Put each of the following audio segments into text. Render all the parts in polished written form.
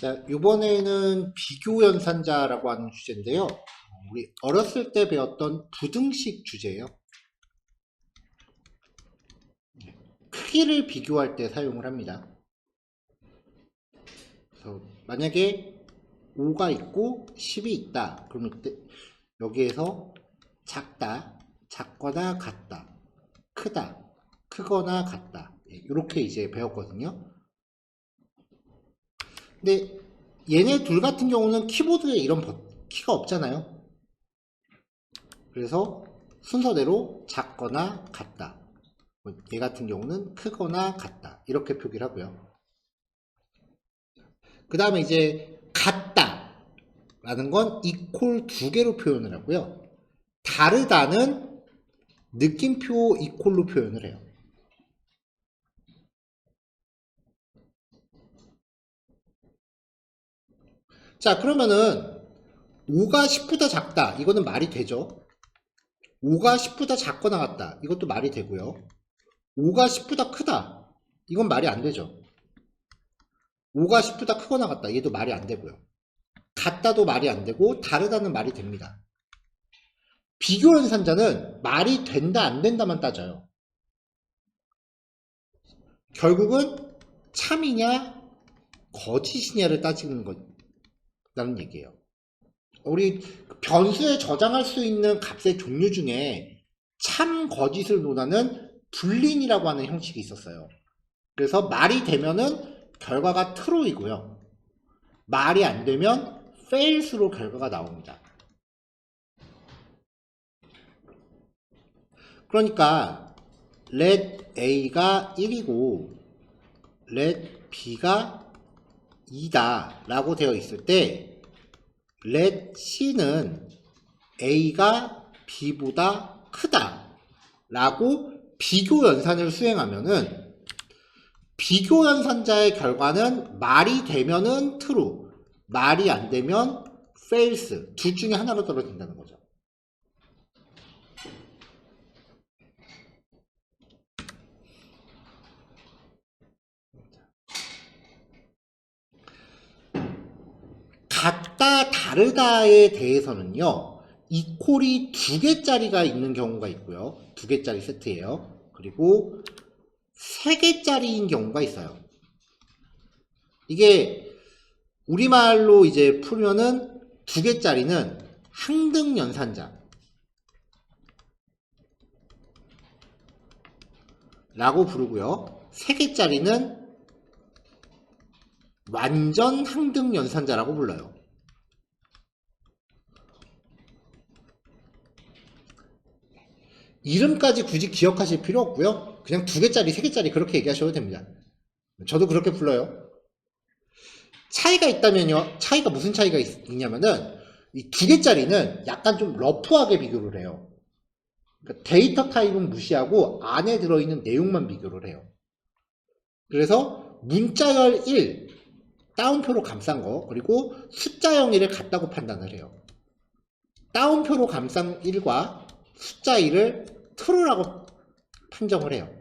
자, 이번에는 비교연산자라고 하는 주제인데요. 우리 어렸을 때 배웠던 부등식 주제예요. 크기를 비교할 때 사용을 합니다. 그래서 만약에 5가 있고 10이 있다. 그러면 여기에서 작다, 작거나 같다, 크다, 크거나 같다. 이렇게 이제 배웠거든요. 근데 얘네 둘 같은 경우는 키보드에 이런 키가 없잖아요. 그래서 순서대로 작거나 같다, 얘 같은 경우는 크거나 같다, 이렇게 표기를 하고요. 그 다음에 이제 같다 라는 건 이퀄 두 개로 표현을 하고요. 다르다는 느낌표 이퀄로 표현을 해요. 자, 그러면은 5가 10보다 작다, 이거는 말이 되죠. 5가 10보다 작거나 같다, 이것도 말이 되고요. 5가 10보다 크다, 이건 말이 안 되죠. 5가 10보다 크거나 같다, 얘도 말이 안 되고요. 같다도 말이 안 되고 다르다는 말이 됩니다. 비교연산자는 말이 된다 안 된다만 따져요. 결국은 참이냐 거짓이냐를 따지는 거라는 얘기예요. 우리 변수에 저장할 수 있는 값의 종류 중에 참 거짓을 논하는 불린이라고 하는 형식이 있었어요. 그래서 말이 되면은 결과가 true이고요. 말이 안 되면 false로 결과가 나옵니다. 그러니까 let A가 1이고 let B가 2다 라고 되어 있을 때 let C는 A가 B보다 크다 라고 비교연산을 수행하면은 비교연산자의 결과는 말이 되면은 true, 말이 안 되면 false, 둘 중에 하나로 떨어진다는 거죠. 같다, 다르다에 대해서는요, 이퀄이 2개짜리가 있는 경우가 있고요. 2개짜리 세트예요. 그리고 3개짜리인 경우가 있어요. 이게 우리말로 이제 풀면은 2개짜리는 항등연산자 라고 부르고요. 3개짜리는 완전 항등연산자라고 불러요. 이름까지 굳이 기억하실 필요 없고요. 그냥 2개짜리, 3개짜리 그렇게 얘기하셔도 됩니다. 저도 그렇게 불러요. 차이가 있다면요. 차이가 무슨 차이가 있냐면은 이 2개짜리는 약간 좀 러프하게 비교를 해요. 그러니까 데이터 타입은 무시하고 안에 들어있는 내용만 비교를 해요. 그래서 문자열 1, 따옴표로 감싼 거, 그리고 숫자형 1을 같다고 판단을 해요. 따옴표로 감싼 1과 숫자 1을 true라고 판정을 해요.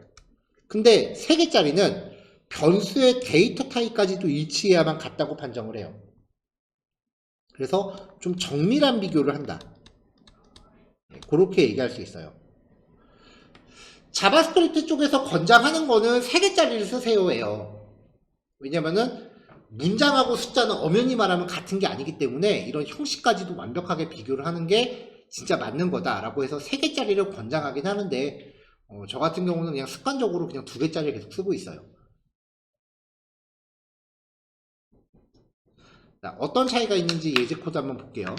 근데 3개짜리는 변수의 데이터 타입까지도 일치해야만 같다고 판정을 해요. 그래서 좀 정밀한 비교를 한다, 그렇게 얘기할 수 있어요. 자바스크립트 쪽에서 권장하는 거는 3개짜리를 쓰세요예요. 왜냐면은 문장하고 숫자는 엄연히 말하면 같은 게 아니기 때문에 이런 형식까지도 완벽하게 비교를 하는 게 진짜 맞는 거다라고 해서 3개짜리를 권장하긴 하는데 저 같은 경우는 그냥 습관적으로 그냥 2개짜리를 계속 쓰고 있어요. 자, 어떤 차이가 있는지 예제 코드 한번 볼게요.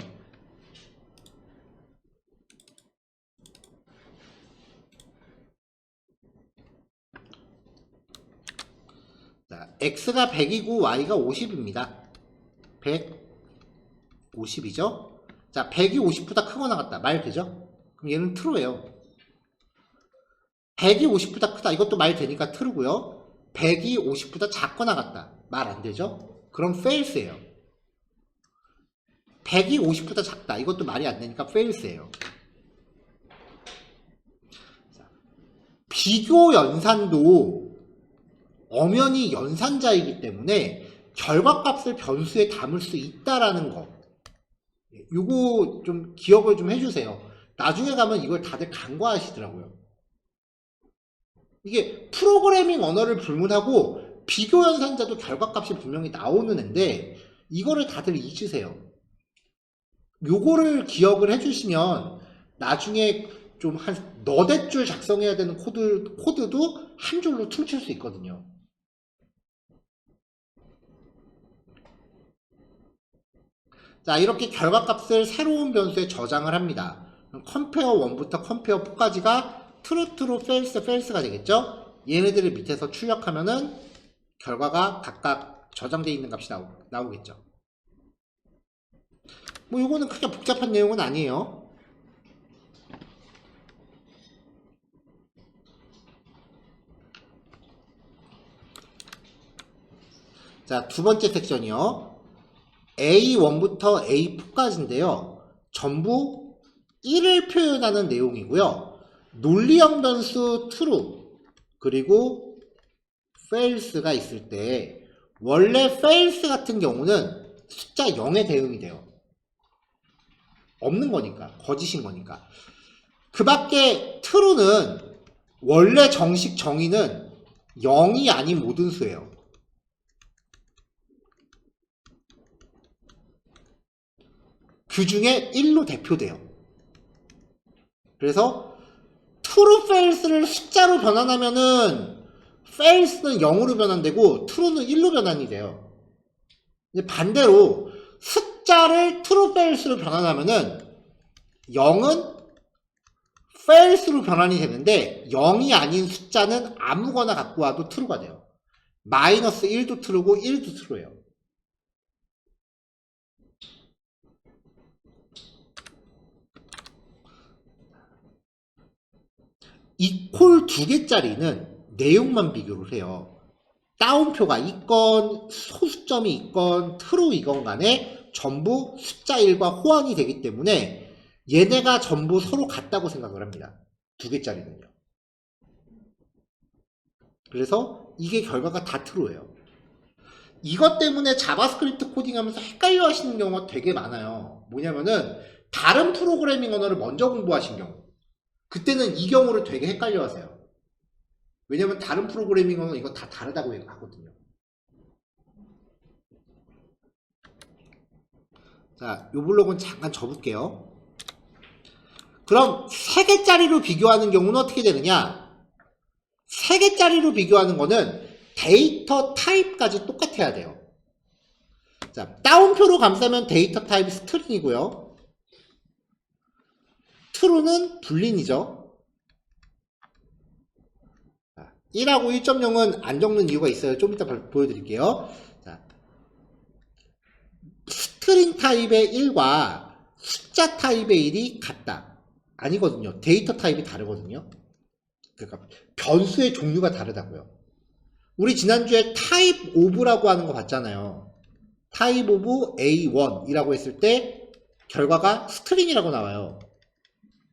자, x가 100이고 y가 50입니다. 150이죠? 자, 100이 50보다 크거나 같다, 말 되죠? 그럼 얘는 true예요. 100이 50보다 크다, 이것도 말 되니까 true고요. 100이 50보다 작거나 같다, 말 안 되죠? 그럼 false예요. 100이 50보다 작다, 이것도 말이 안 되니까 false예요. 비교 연산도 엄연히 연산자이기 때문에 결과값을 변수에 담을 수 있다라는 거. 요거 좀 기억을 좀 해주세요. 나중에 가면 이걸 다들 간과하시더라고요. 이게 프로그래밍 언어를 불문하고 비교 연산자도 결과값이 분명히 나오는 앤데 이거를 다들 잊으세요. 요거를 기억을 해주시면 나중에 좀 한 너댓 줄 작성해야 되는 코드도 한 줄로 퉁칠 수 있거든요. 자, 이렇게 결과값을 새로운 변수에 저장을 합니다. 컴페어 1부터 컴페어 4까지가 true, true, false, false가 되겠죠? 얘네들을 밑에서 출력하면은 결과가 각각 저장되어 있는 값이 나오겠죠. 뭐 요거는 크게 복잡한 내용은 아니에요. 자, 두 번째 섹션이요. A1부터 A4까지인데요. 전부 1을 표현하는 내용이고요. 논리형 변수 true 그리고 false가 있을 때 원래 false 같은 경우는 숫자 0에 대응이 돼요. 없는 거니까, 거짓인 거니까. 그 밖에 true는 원래 정식 정의는 0이 아닌 모든 수예요. 그 중에 1로 대표돼요. 그래서 true, false를 숫자로 변환하면은 false는 0으로 변환되고 true는 1로 변환이 돼요. 근데 반대로 숫자를 true, false로 변환하면은 0은 false로 변환이 되는데 0이 아닌 숫자는 아무거나 갖고 와도 true가 돼요. 마이너스 1도 true고 1도 true예요. 이퀄 2개짜리는 내용만 비교를 해요. 따옴표가 있건 소수점이 있건 true이건 간에 전부 숫자 1과 호환이 되기 때문에 얘네가 전부 서로 같다고 생각을 합니다. 2개짜리는요. 그래서 이게 결과가 다 true예요. 이것 때문에 자바스크립트 코딩하면서 헷갈려 하시는 경우가 되게 많아요. 뭐냐면은 다른 프로그래밍 언어를 먼저 공부하신 경우, 그때는 이 경우를 되게 헷갈려 하세요. 왜냐면 다른 프로그래밍 언어 이거 다 다르다고 하거든요. 자, 요 블록은 잠깐 접을게요. 그럼 3개짜리로 비교하는 경우는 어떻게 되느냐? 3개짜리로 비교하는 거는 데이터 타입까지 똑같아야 돼요. 자, 따옴표로 감싸면 데이터 타입이 스트링이고요. true는 불린이죠. 1하고 1.0은 안 적는 이유가 있어요. 좀 이따 보여드릴게요. 자, 스트링 타입의 1과 숫자 타입의 1이 같다. 아니거든요. 데이터 타입이 다르거든요. 그러니까 변수의 종류가 다르다고요. 우리 지난주에 타입 오브라고 하는 거 봤잖아요. 타입 오브 A1이라고 했을 때 결과가 스트링이라고 나와요.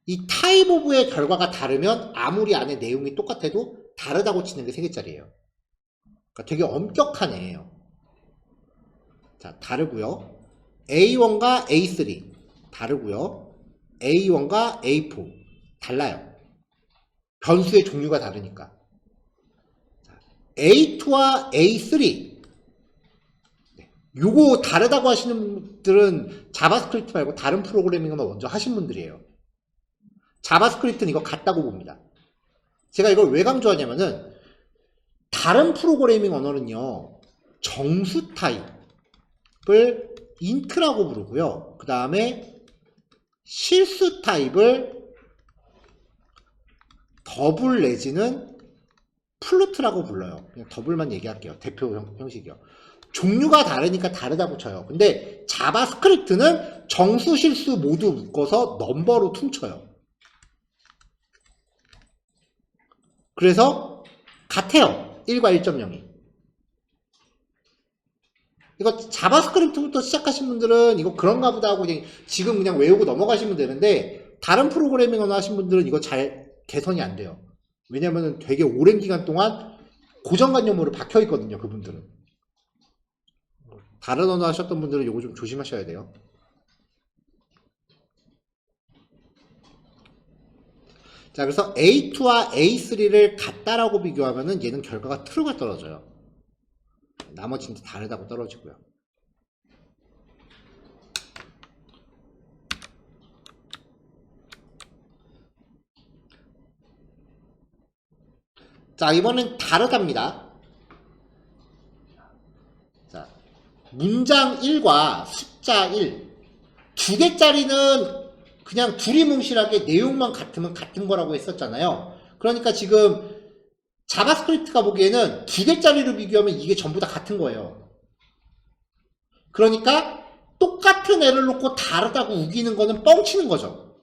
이 타입 오브의 결과가 다르면 아무리 안에 내용이 똑같아도 다르다고 치는 게 3개짜리예요. 그러니까 되게 엄격한 애예요. 자, 다르고요. A1과 A3 다르고요. A1과 A4 달라요. 변수의 종류가 다르니까. 자, A2와 A3 요거 다르다고 하시는 분들은 자바스크립트 말고 다른 프로그래밍을 먼저 하신 분들이에요. 자바스크립트는 이거 같다고 봅니다. 제가 이걸 왜 강조하냐면은 다른 프로그래밍 언어는요, 정수 타입을 int라고 부르고요. 그 다음에 실수 타입을 더블 내지는 플루트라고 불러요. 그냥 더블만 얘기할게요. 대표 형식이요. 종류가 다르니까 다르다고 쳐요. 근데 자바스크립트는 정수 실수 모두 묶어서 넘버로 퉁쳐요. 그래서 같아요. 1과 1.0이. 이거 자바스크립트부터 시작하신 분들은 이거 그런가 보다 하고 지금 그냥 외우고 넘어가시면 되는데 다른 프로그래밍 언어 하신 분들은 이거 잘 개선이 안 돼요. 왜냐면은 되게 오랜 기간 동안 고정관념으로 박혀 있거든요. 그분들은. 다른 언어 하셨던 분들은 요거 좀 조심하셔야 돼요. 자, 그래서 A2와 A3를 같다라고 비교하면은 얘는 결과가 true가 떨어져요. 나머지는 다르다고 떨어지고요. 자, 이번엔 다르답니다. 자, 문장 1과 숫자 1. 두 개짜리는 그냥 두리뭉실하게 내용만 같으면 같은 거라고 했었잖아요. 그러니까 지금 자바스크립트가 보기에는 두 개짜리로 비교하면 이게 전부 다 같은 거예요. 그러니까 똑같은 애를 놓고 다르다고 우기는 거는 뻥치는 거죠.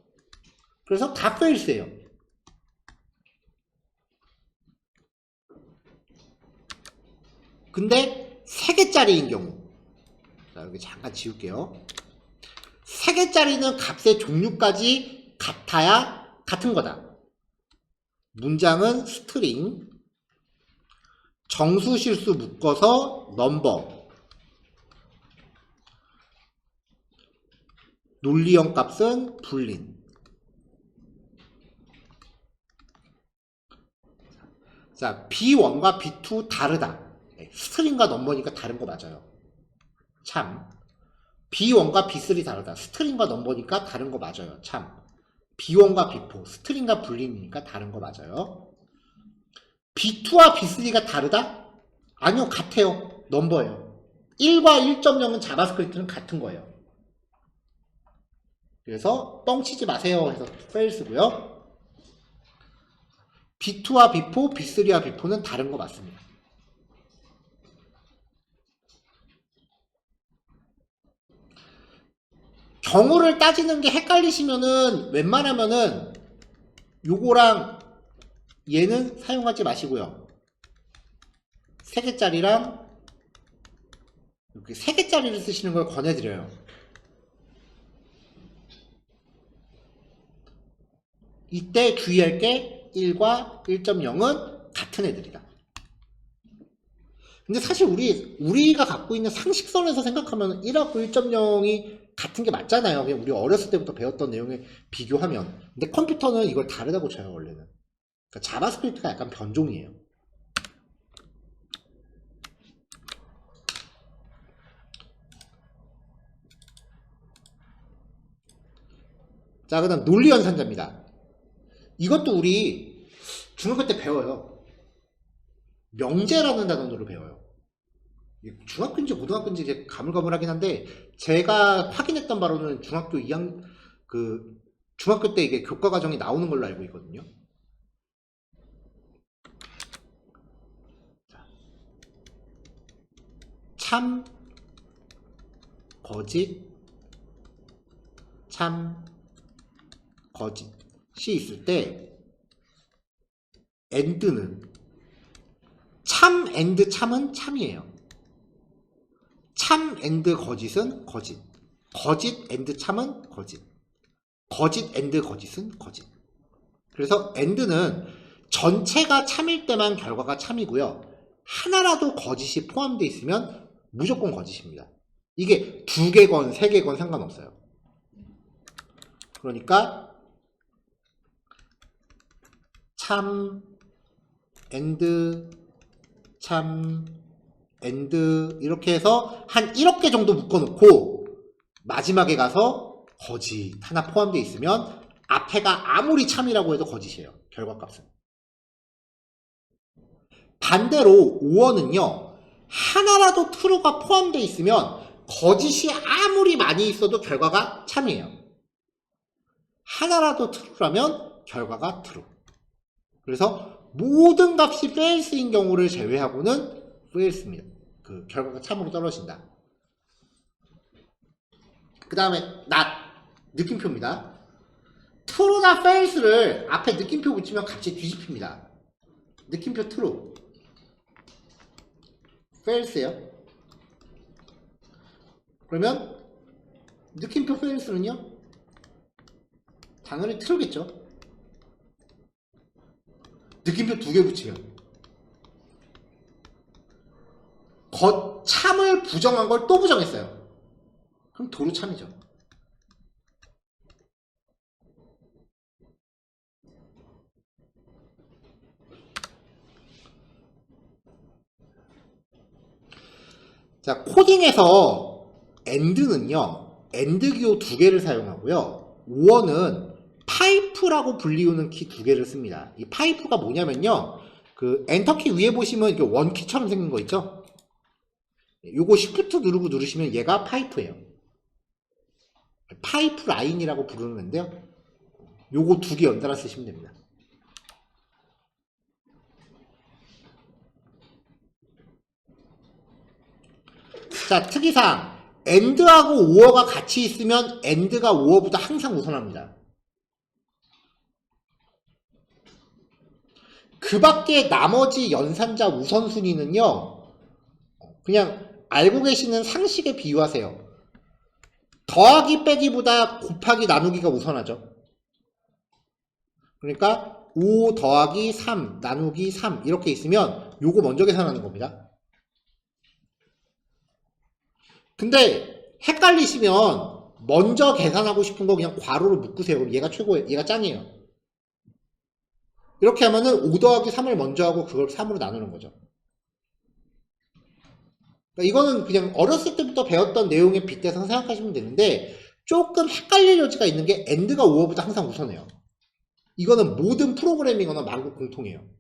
그래서 다 페일스예요. 근데 세 개짜리인 경우, 자, 여기 잠깐 지울게요. 세 개짜리는 값의 종류까지 같아야 같은 거다. 문장은 스트링, 정수 실수 묶어서 넘버, 논리형 값은 불린. 자, B1과 B2 다르다. 스트링과 넘버니까 다른 거 맞아요. 참. B1과 B3 다르다. 스트링과 넘버니까 다른 거 맞아요. 참. B1과 B4, 스트링과 불린이니까 다른 거 맞아요. B2와 B3가 다르다? 아니요, 같아요. 넘버예요. 1과 1.0은 자바스크립트는 같은 거예요. 그래서 뻥치지 마세요 해서 fails고요. B2와 B4, B3와 B4는 다른 거 맞습니다. 경우를 따지는 게 헷갈리시면은 웬만하면은 요거랑 얘는 사용하지 마시고요. 3개짜리랑 이렇게 3개짜리를 쓰시는 걸 권해드려요. 이때 주의할 게 1과 1.0은 같은 애들이다. 근데 사실 우리가 갖고 있는 상식선에서 생각하면 1하고 1.0이 같은 게 맞잖아요. 그냥 우리 어렸을 때부터 배웠던 내용에 비교하면. 근데 컴퓨터는 이걸 다르다고 쳐요, 원래는. 그러니까 자바스크립트가 약간 변종이에요. 자, 그 다음 논리연산자입니다. 이것도 우리 중학교 때 배워요. 명제라는 단어를 배워요. 중학교인지 고등학교인지 이제 가물가물하긴 한데, 제가 확인했던 바로는 중학교 2학년, 중학교 때 이게 교과 과정이 나오는 걸로 알고 있거든요. 참, 거짓, 참, 거짓이 있을 때 and는 참 and 참은 참이에요. 참 and 거짓은 거짓, 거짓 and 참은 거짓, 거짓 and 거짓은 거짓. 그래서 and는 전체가 참일 때만 결과가 참이고요. 하나라도 거짓이 포함되어 있으면 무조건 거짓입니다. 이게 2개건 3개건 상관없어요. 그러니까 참, and, 참, and 이렇게 해서 한 1억 개 정도 묶어놓고 마지막에 가서 거짓 하나 포함되어 있으면 앞에가 아무리 참이라고 해도 거짓이에요. 결과값은. 반대로 5원은요. 하나라도 true가 포함되어 있으면 거짓이 아무리 많이 있어도 결과가 참이에요. 하나라도 true라면 결과가 true. 그래서 모든 값이 false인 경우를 제외하고는 false입니다. 그 결과가 참으로 떨어진다. 그 다음에 not 느낌표입니다. true나 false를 앞에 느낌표 붙이면 값이 뒤집힙니다. 느낌표 true, false예요. 그러면 느낌표 false는요? 당연히 true겠죠. 느낌표 2개 붙이면 참을 부정한 걸 또 부정했어요. 그럼 도로 참이죠. 자, 코딩에서 AND는요, AND 기호 2개를 사용하고요. OR는 파이프라고 불리우는 키 2개를 씁니다. 이 파이프가 뭐냐면요, 그 엔터키 위에 보시면 이렇게 원키처럼 생긴 거 있죠? 요거 시프트 누르고 누르시면 얘가 파이프예요. 파이프 라인이라고 부르는데요. 요거 2개 연달아 쓰시면 됩니다. 자, 특이사항. AND하고 OR가 같이 있으면 AND가 OR보다 항상 우선합니다. 그 밖에 나머지 연산자 우선순위는요, 그냥 알고 계시는 상식에 비유하세요. 더하기 빼기보다 곱하기 나누기가 우선하죠. 그러니까 5 더하기 3 나누기 3 이렇게 있으면 요거 먼저 계산하는 겁니다. 근데 헷갈리시면 먼저 계산하고 싶은 거 그냥 괄호로 묶으세요. 그럼 얘가 최고예요. 얘가 짱이에요. 이렇게 하면은 5 더하기 3을 먼저 하고 그걸 3으로 나누는 거죠. 그러니까 이거는 그냥 어렸을 때부터 배웠던 내용에 빗대서 생각하시면 되는데 조금 헷갈릴 여지가 있는 게 AND가 OR보다 항상 우선해요. 이거는 모든 프로그래밍어나 만국 공통이에요.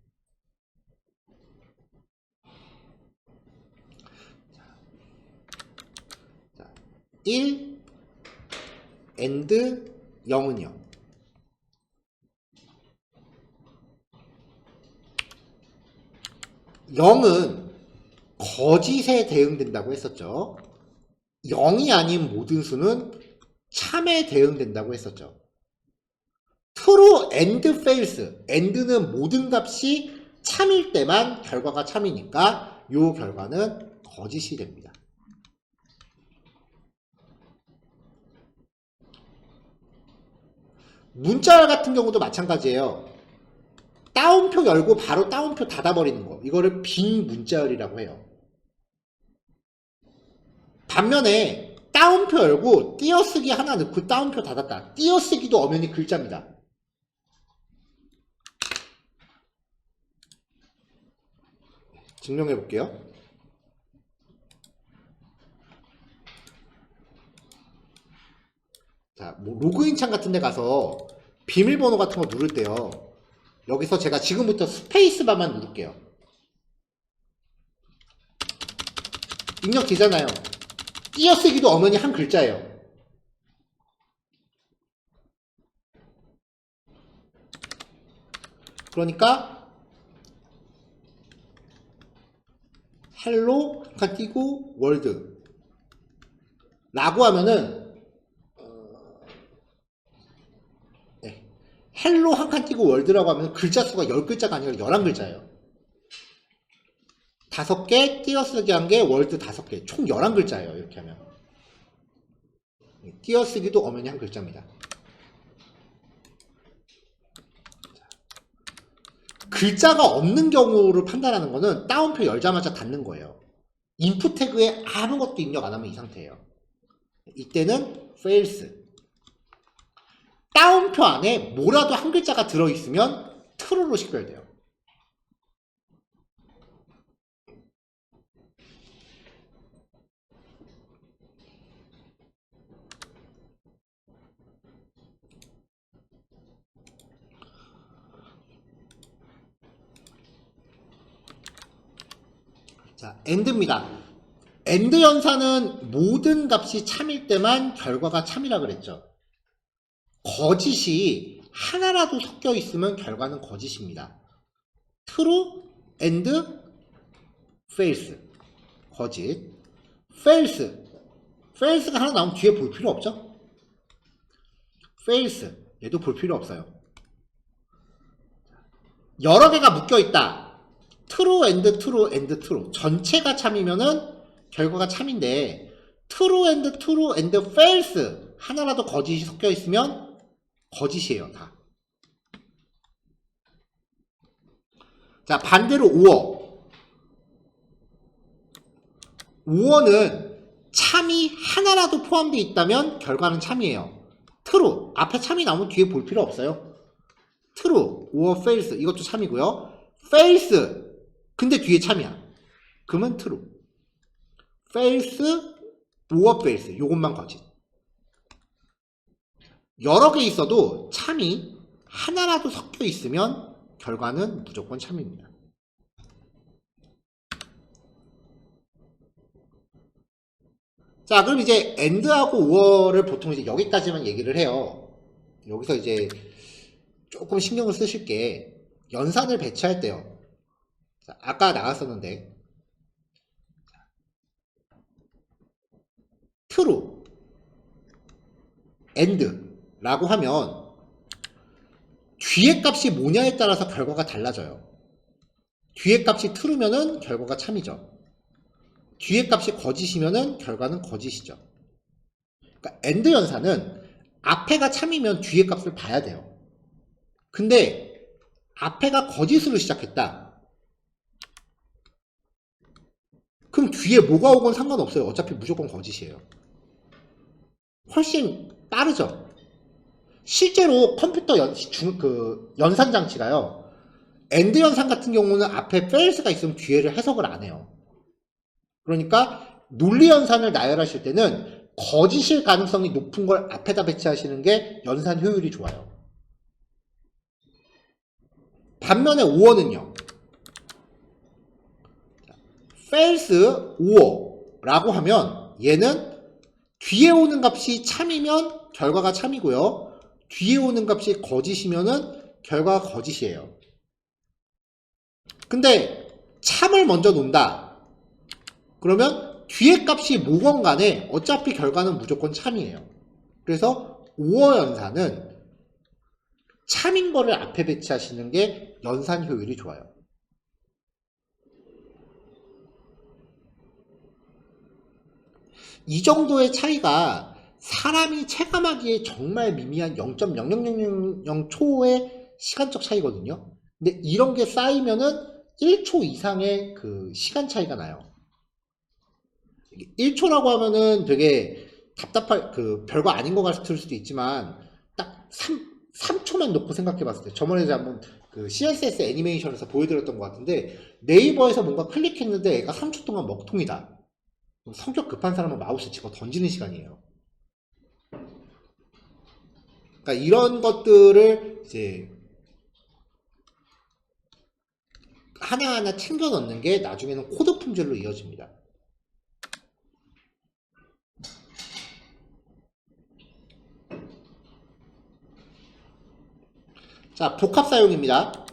1 AND 0은요. 0은 거짓에 대응된다고 했었죠. 0이 아닌 모든 수는 참에 대응된다고 했었죠. true and false. and는 모든 값이 참일 때만 결과가 참이니까 이 결과는 거짓이 됩니다. 문자 같은 경우도 마찬가지예요. 따옴표 열고 바로 따옴표 닫아버리는 거. 이거를 빈 문자열이라고 해요. 반면에 따옴표 열고 띄어쓰기 하나 넣고 따옴표 닫았다. 띄어쓰기도 엄연히 글자입니다. 증명해 볼게요. 자, 뭐 로그인 창 같은 데 가서 비밀번호 같은 거 누를 때요. 여기서 제가 지금부터 스페이스바만 누를게요. 입력되잖아요. 띄어쓰기도 엄연히 한 글자예요. 그러니까 헬로 한 띄고 월드 라고 하면은 헬로 한 칸 띄고 월드라고 하면 글자 수가 10글자가 아니라 11글자예요. 5개 띄어쓰기 1개 월드 5개 총 11글자예요. 이렇게 하면 띄어쓰기도 엄연히 한 글자입니다. 글자가 없는 경우를 판단하는 거는 따옴표 열자마자 닫는 거예요. 인풋 태그에 아무것도 입력 안 하면 이 상태예요. 이때는 false. 따옴표 안에 뭐라도 한 글자가 들어있으면 true로 식별돼요. 자, AND입니다. AND 연산은 모든 값이 참일 때만 결과가 참이라 그랬죠. 거짓이 하나라도 섞여 있으면 결과는 거짓입니다. true and false. 거짓. false. false가 하나 나오면 뒤에 볼 필요 없죠? false. 얘도 볼 필요 없어요. 여러 개가 묶여 있다. true and true and true. 전체가 참이면은 결과가 참인데 true and true and false. 하나라도 거짓이 섞여 있으면 거짓이에요, 다. 자, 반대로 OR. 오어는 참이 하나라도 포함되어 있다면 결과는 참이에요. true. 앞에 참이 나오면 뒤에 볼 필요 없어요. true or false. 이것도 참이고요. false. 근데 뒤에 참이야. 그러면 true. false or false. 요것만 거짓. 여러 개 있어도 참이 하나라도 섞여 있으면 결과는 무조건 참입니다. 자, 그럼 이제 and하고 or를 보통 이제 여기까지만 얘기를 해요. 여기서 이제 조금 신경을 쓰실 게 연산을 배치할 때요. 자, 아까 나왔었는데 true, and 라고 하면 뒤에 값이 뭐냐에 따라서 결과가 달라져요. 뒤에 값이 true면은 결과가 참이죠. 뒤에 값이 거짓이면은 결과는 거짓이죠. 그러니까 and 연산은 앞에가 참이면 뒤에 값을 봐야 돼요. 근데 앞에가 거짓으로 시작했다. 그럼 뒤에 뭐가 오건 상관없어요. 어차피 무조건 거짓이에요. 훨씬 빠르죠. 실제로 컴퓨터 연산 장치가요. AND 연산 같은 경우는 앞에 false가 있으면 뒤에를 해석을 안 해요. 그러니까 논리 연산을 나열하실 때는 거짓일 가능성이 높은 걸 앞에다 배치하시는 게 연산 효율이 좋아요. 반면에 or는요. false or 라고 하면 얘는 뒤에 오는 값이 참이면 결과가 참이고요. 뒤에 오는 값이 거짓이면은 결과가 거짓이에요. 근데 참을 먼저 놓는다. 그러면 뒤에 값이 뭐건 간에 어차피 결과는 무조건 참이에요. 그래서 or 연산은 참인 거를 앞에 배치하시는 게 연산 효율이 좋아요. 이 정도의 차이가 사람이 체감하기에 정말 미미한 0.0000초의 시간적 차이거든요. 근데 이런 게 쌓이면은 1초 이상의 그 시간 차이가 나요. 1초라고 하면은 되게 답답할, 별거 아닌 것 같을 수도 있지만, 딱 3초만 놓고 생각해 봤을 때, 저번에 한번 그 CSS 애니메이션에서 보여드렸던 것 같은데, 네이버에서 뭔가 클릭했는데 애가 3초 동안 먹통이다. 성격 급한 사람은 마우스 집어 던지는 시간이에요. 그러니까 이런 것들을 이제 하나하나 챙겨 넣는 게 나중에는 코드 품질로 이어집니다. 자, 복합 사용입니다.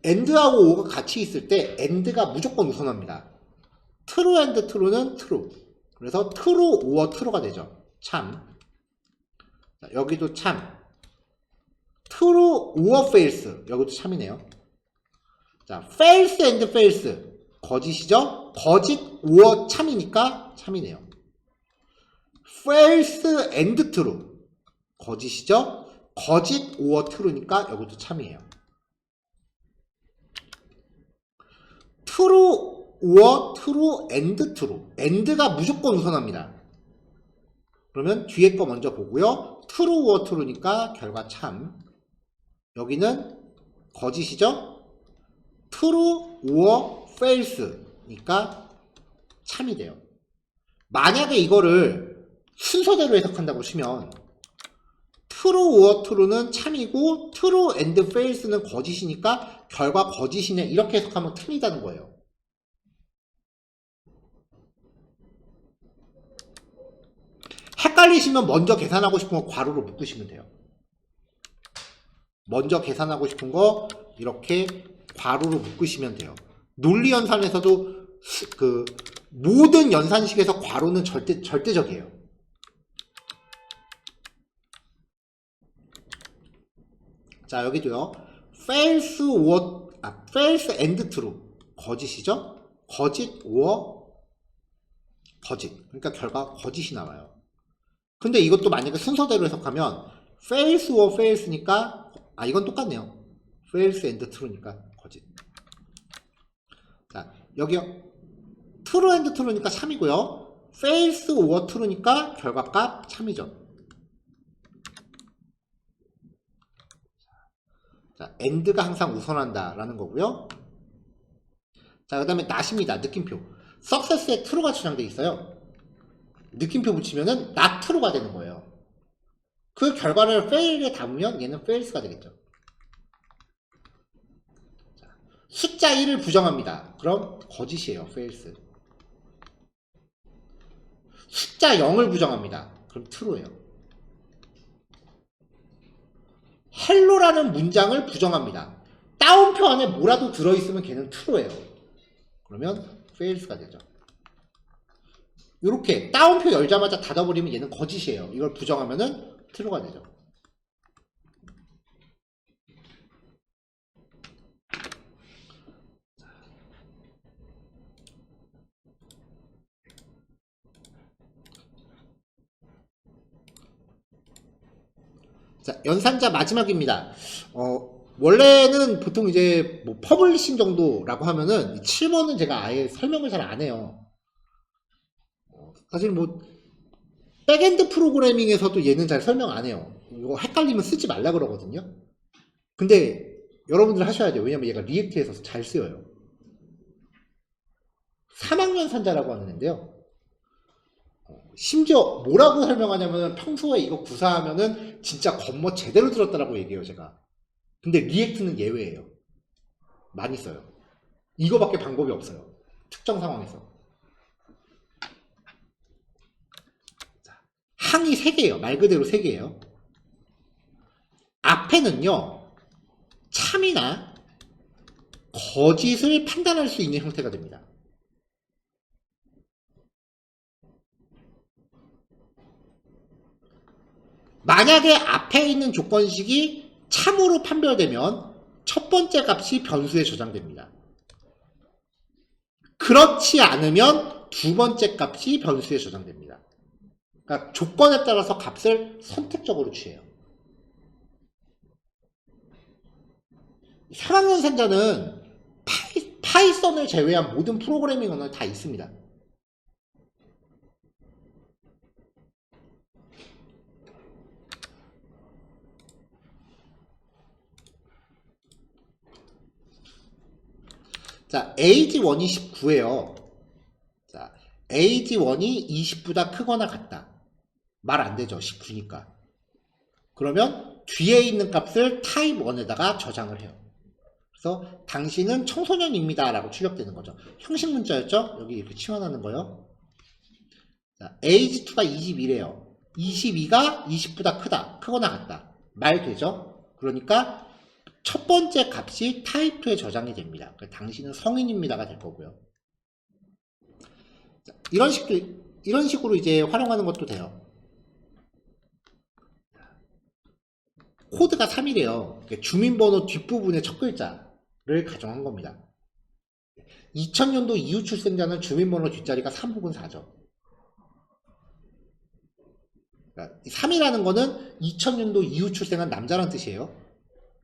and하고 or가 같이 있을 때 and가 무조건 우선합니다. true and true는 true. 그래서 true or true가 되죠. 참. 자, 여기도 참. true or false. 여기도 참이네요. 자, false and false. 거짓이죠? 거짓 or 참이니까 참이네요. false and true. 거짓이죠? 거짓 or true니까 여기도 참이에요. true or true and true. and가 무조건 우선합니다. 그러면 뒤에 거 먼저 보고요. true or true니까 결과 참. 여기는 거짓이죠? true or false니까 참이 돼요. 만약에 이거를 순서대로 해석한다고 치면 true or true는 참이고 true and false는 거짓이니까 결과 거짓이네 이렇게 해석하면 틀리다는 거예요. 헷갈리시면 먼저 계산하고 싶은 거 괄호로 묶으시면 돼요. 먼저 계산하고 싶은 거 이렇게 괄호로 묶으시면 돼요. 논리 연산에서도 그 모든 연산식에서 괄호는 절대적이에요. 자, 여기도요. false and true. 거짓이죠? 거짓 or 거짓. 그러니까 결과 거짓이 나와요. 근데 이것도 만약에 순서대로 해석하면 false or false니까 이건 똑같네요. false and true니까 거짓. 자, 여기요. true and true니까 참이고요. false or true니까 결과값 참이죠. 자, and가 항상 우선한다 라는 거고요. 자, 그 다음에 not입니다. 느낌표. success에 true가 저장되어 있어요. 느낌표 붙이면은 not true가 되는 거예요. 그 결과를 fail에 담으면 얘는 false가 되겠죠. 자, 숫자 1을 부정합니다. 그럼 거짓이에요. false. 숫자 0을 부정합니다. 그럼 true예요. hello라는 문장을 부정합니다. 따옴표 안에 뭐라도 들어있으면 걔는 true예요. 그러면 false가 되죠. 이렇게 따옴표 열자마자 닫아버리면 얘는 거짓이에요. 이걸 부정하면은 true가 되죠. 자, 연산자 마지막입니다. 원래는 보통 이제 뭐 퍼블리싱 정도라고 하면은 7번은 제가 아예 설명을 잘 안 해요. 사실 뭐 백엔드 프로그래밍에서도 얘는 잘 설명 안 해요. 이거 헷갈리면 쓰지 말라 그러거든요. 근데 여러분들 하셔야 돼요. 왜냐면 얘가 리액트에서 잘 쓰여요. 3학년 산자라고 하는 애인데요. 심지어 뭐라고 설명하냐면 평소에 이거 구사하면은 진짜 겉멋 제대로 들었다라고 얘기해요, 제가. 근데 리액트는 예외예요. 많이 써요. 이거밖에 방법이 없어요. 특정 상황에서. 자, 항이 3개예요. 말 그대로 3개예요. 앞에는요, 참이나 거짓을 판단할 수 있는 형태가 됩니다. 만약에 앞에 있는 조건식이 참으로 판별되면 첫 번째 값이 변수에 저장됩니다. 그렇지 않으면 두 번째 값이 변수에 저장됩니다. 그러니까 조건에 따라서 값을 선택적으로 취해요. 3학년 산자는 파이썬을 제외한 모든 프로그래밍 언어에 다 있습니다. 자, age1이 19예요. 자, age1이 20보다 크거나 같다. 말 안 되죠. 19니까. 그러면 뒤에 있는 값을 type1에다가 저장을 해요. 그래서 당신은 청소년입니다. 라고 출력되는 거죠. 형식 문자였죠? 여기 이렇게 치환하는 거요. 자, age2가 21이에요. 22가 20보다 크다. 크거나 같다. 말 되죠? 그러니까 첫 번째 값이 type2에 저장이 됩니다. 당신은 성인입니다가 될 거고요. 자, 이런 식으로 이제 활용하는 것도 돼요. 코드가 3이래요. 주민번호 뒷부분의 첫 글자를 가정한 겁니다. 2000년도 이후 출생자는 주민번호 뒷자리가 3 혹은 4죠. 그러니까 3이라는 거는 2000년도 이후 출생한 남자란 뜻이에요.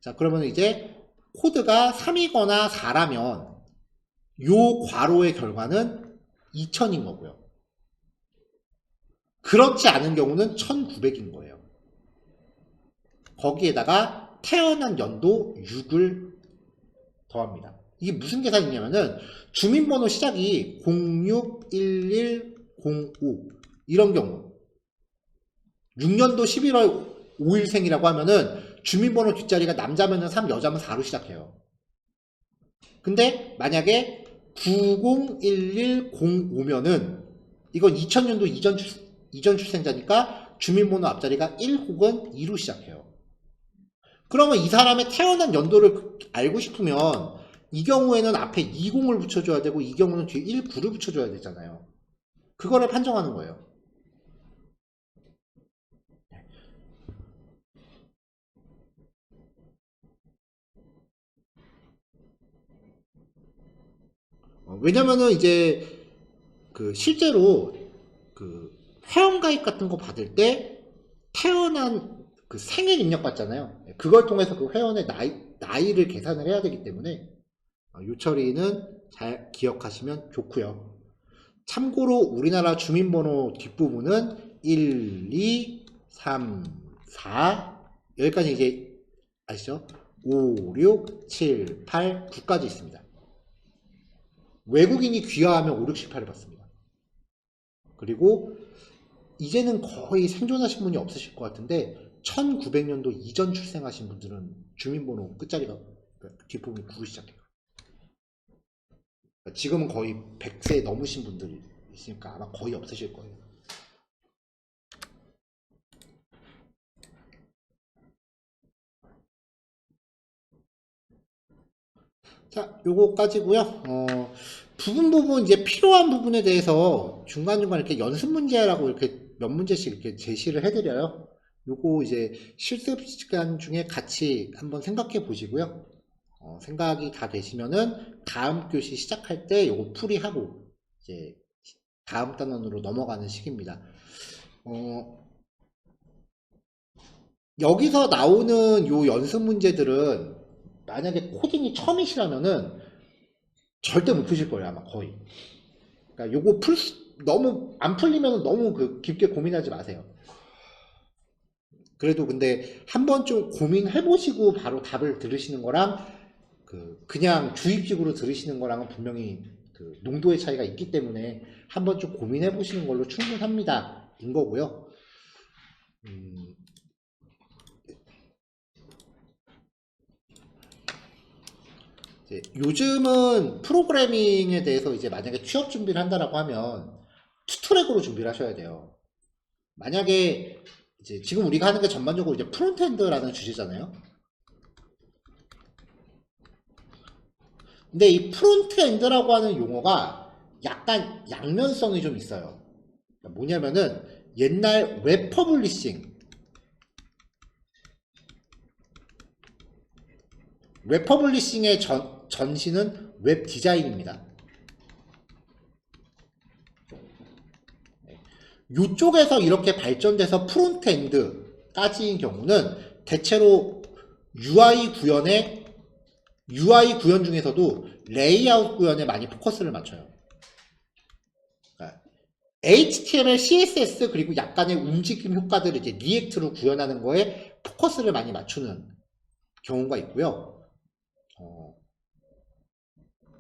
자, 그러면 이제 코드가 3이거나 4라면 요 괄호의 결과는 2000인 거고요. 그렇지 않은 경우는 1900인 거예요. 거기에다가 태어난 연도 6을 더합니다. 이게 무슨 계산이냐면은 주민번호 시작이 061105 이런 경우 6년도 11월 5일생이라고 하면은 주민번호 뒷자리가 남자면은 3, 여자면 4로 시작해요. 근데 만약에 901105면은 이건 2000년도 이전 출생자니까 주민번호 앞자리가 1 혹은 2로 시작해요. 그러면 이 사람의 태어난 연도를 알고 싶으면 이 경우에는 앞에 20을 붙여줘야 되고 이 경우는 뒤에 19를 붙여줘야 되잖아요. 그거를 판정하는 거예요. 왜냐면은 이제 실제로 회원가입 같은 거 받을 때 태어난 생일 입력 받잖아요. 그걸 통해서 그 회원의 나이를 계산을 해야 되기 때문에 요 처리는 잘 기억하시면 좋고요. 참고로 우리나라 주민번호 뒷부분은 1, 2, 3, 4 여기까지 이제 아시죠? 5, 6, 7, 8, 9까지 있습니다. 외국인이 귀화하면 5, 6, 7, 8을 받습니다. 그리고 이제는 거의 생존하신 분이 없으실 것 같은데 1900년도 이전 출생하신 분들은 주민번호 끝자리가 뒷부분이 9로 시작해요. 지금은 거의 100세 넘으신 분들이 있으니까 아마 거의 없으실 거예요. 자, 요거까지고요. 부분 이제 필요한 부분에 대해서 중간중간 이렇게 연습 문제라고 이렇게 몇 문제씩 이렇게 제시를 해드려요. 요거 이제 실습 시간 중에 같이 한번 생각해 보시고요. 생각이 다 되시면은 다음 교시 시작할 때 요거 풀이하고 이제 다음 단원으로 넘어가는 시기입니다. 여기서 나오는 요 연습 문제들은 만약에 코딩이 처음이시라면은 절대 못 푸실 거예요, 아마 거의. 그러니까 요거 너무 안 풀리면 너무 깊게 고민하지 마세요. 그래도 근데 한번 좀 고민해 보시고 바로 답을 들으시는 거랑 그냥 주입식으로 들으시는 거랑은 분명히 농도의 차이가 있기 때문에 한번 좀 고민해 보시는 걸로 충분합니다. 인 거고요. 요즘은 프로그래밍에 대해서 이제 만약에 취업 준비를 한다라고 하면 투트랙으로 준비를 하셔야 돼요. 만약에 이제 지금 우리가 하는 게 전반적으로 이제 프론트엔드라는 주제잖아요. 근데 이 프론트엔드라고 하는 용어가 약간 양면성이 좀 있어요. 뭐냐면은 옛날 웹 퍼블리싱의 전신은 웹 디자인입니다. 이쪽에서 이렇게 발전돼서 프론트엔드까지인 경우는 대체로 UI 구현 중에서도 레이아웃 구현에 많이 포커스를 맞춰요. HTML, CSS 그리고 약간의 움직임 효과들을 이제 리액트로 구현하는 거에 포커스를 많이 맞추는 경우가 있고요.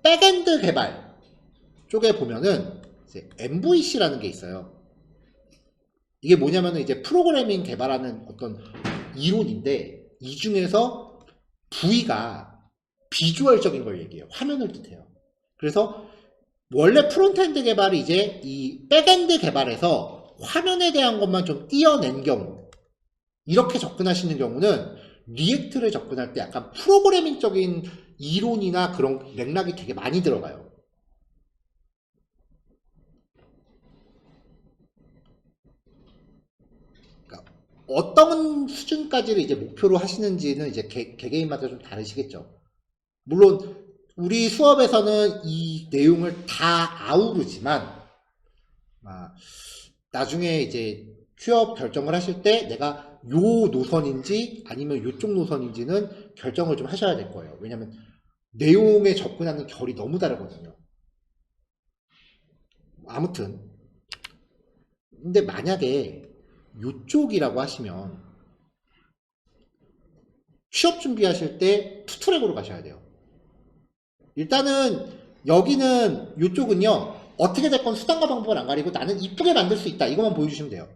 백엔드 개발 쪽에 보면은 이제 MVC라는 게 있어요. 이게 뭐냐면은 이제 프로그래밍 개발하는 어떤 이론인데 이 중에서 V가 비주얼적인 걸 얘기해요. 화면을 뜻해요. 그래서 원래 프론트엔드 개발이 이제 이 백엔드 개발에서 화면에 대한 것만 좀 띄어낸 경우 이렇게 접근하시는 경우는 리액트를 접근할 때 약간 프로그래밍적인 이론이나 그런 맥락이 되게 많이 들어가요. 그러니까 어떤 수준까지를 이제 목표로 하시는지는 이제 개개인마다 좀 다르시겠죠. 물론 우리 수업에서는 이 내용을 다 아우르지만 나중에 이제 취업 결정을 하실 때 내가 요 노선인지 아니면 요쪽 노선인지는 결정을 좀 하셔야 될 거예요. 왜냐면 내용에 접근하는 결이 너무 다르거든요. 아무튼 근데 만약에 요쪽이라고 하시면 취업 준비하실 때 투트랙으로 가셔야 돼요. 일단은 여기는 요쪽은요 어떻게 됐건 수단과 방법을 안 가리고 나는 이쁘게 만들 수 있다 이것만 보여주시면 돼요.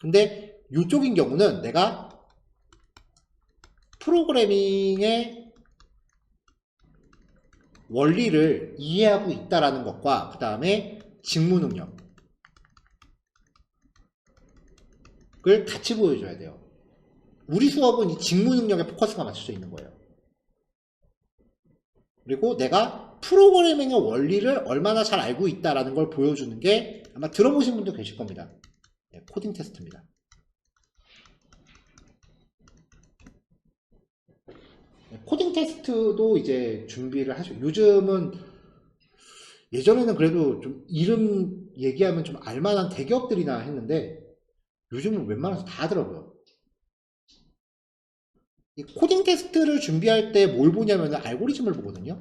근데 요쪽인 경우는 내가 프로그래밍의 원리를 이해하고 있다라는 것과 그 다음에 직무 능력을 같이 보여줘야 돼요. 우리 수업은 이 직무 능력에 포커스가 맞춰져 있는 거예요. 그리고 내가 프로그래밍의 원리를 얼마나 잘 알고 있다라는 걸 보여주는 게 아마 들어보신 분도 계실 겁니다. 코딩 테스트입니다. 코딩 테스트도 이제 준비를 하죠. 요즘은 예전에는 그래도 좀 이름 얘기하면 좀 알만한 대기업들이나 했는데 요즘은 웬만해서 다 하더라고요. 이 코딩 테스트를 준비할 때 뭘 보냐면 알고리즘을 보거든요.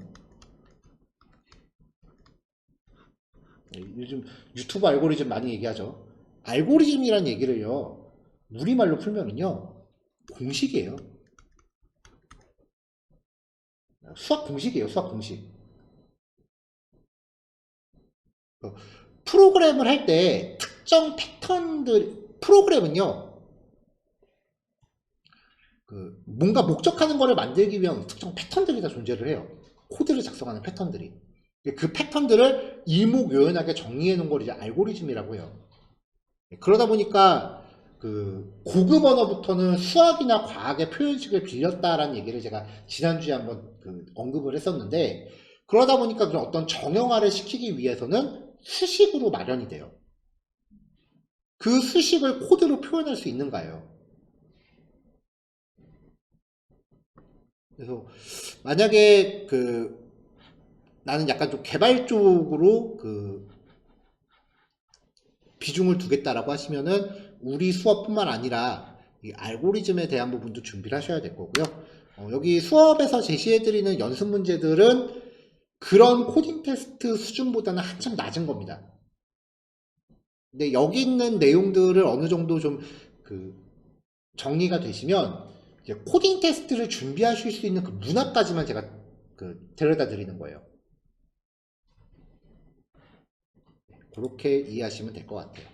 요즘 유튜브 알고리즘 많이 얘기하죠. 알고리즘이란 얘기를요, 우리말로 풀면은요, 공식이에요. 수학 공식이에요, 수학 공식. 프로그램을 할 때 특정 패턴들, 프로그램은요, 뭔가 목적하는 거를 만들기 위한 특정 패턴들이 다 존재를 해요. 코드를 작성하는 패턴들이. 그 패턴들을 일목요연하게 정리해 놓은 걸 이제 알고리즘이라고 해요. 그러다 보니까 고급 언어부터는 수학이나 과학의 표현식을 빌렸다라는 얘기를 제가 지난주에 한번 언급을 했었는데, 그러다 보니까 그런 어떤 정형화를 시키기 위해서는 수식으로 마련이 돼요. 그 수식을 코드로 표현할 수 있는가요? 그래서 만약에 나는 약간 좀 개발 쪽으로 비중을 두겠다라고 하시면은 우리 수업뿐만 아니라 이 알고리즘에 대한 부분도 준비를 하셔야 될 거고요. 여기 수업에서 제시해드리는 연습 문제들은 그런 코딩 테스트 수준보다는 한참 낮은 겁니다. 근데 여기 있는 내용들을 어느 정도 좀 정리가 되시면 이제 코딩 테스트를 준비하실 수 있는 그 문화까지만 제가 데려다 드리는 거예요. 그렇게 이해하시면 될 것 같아요.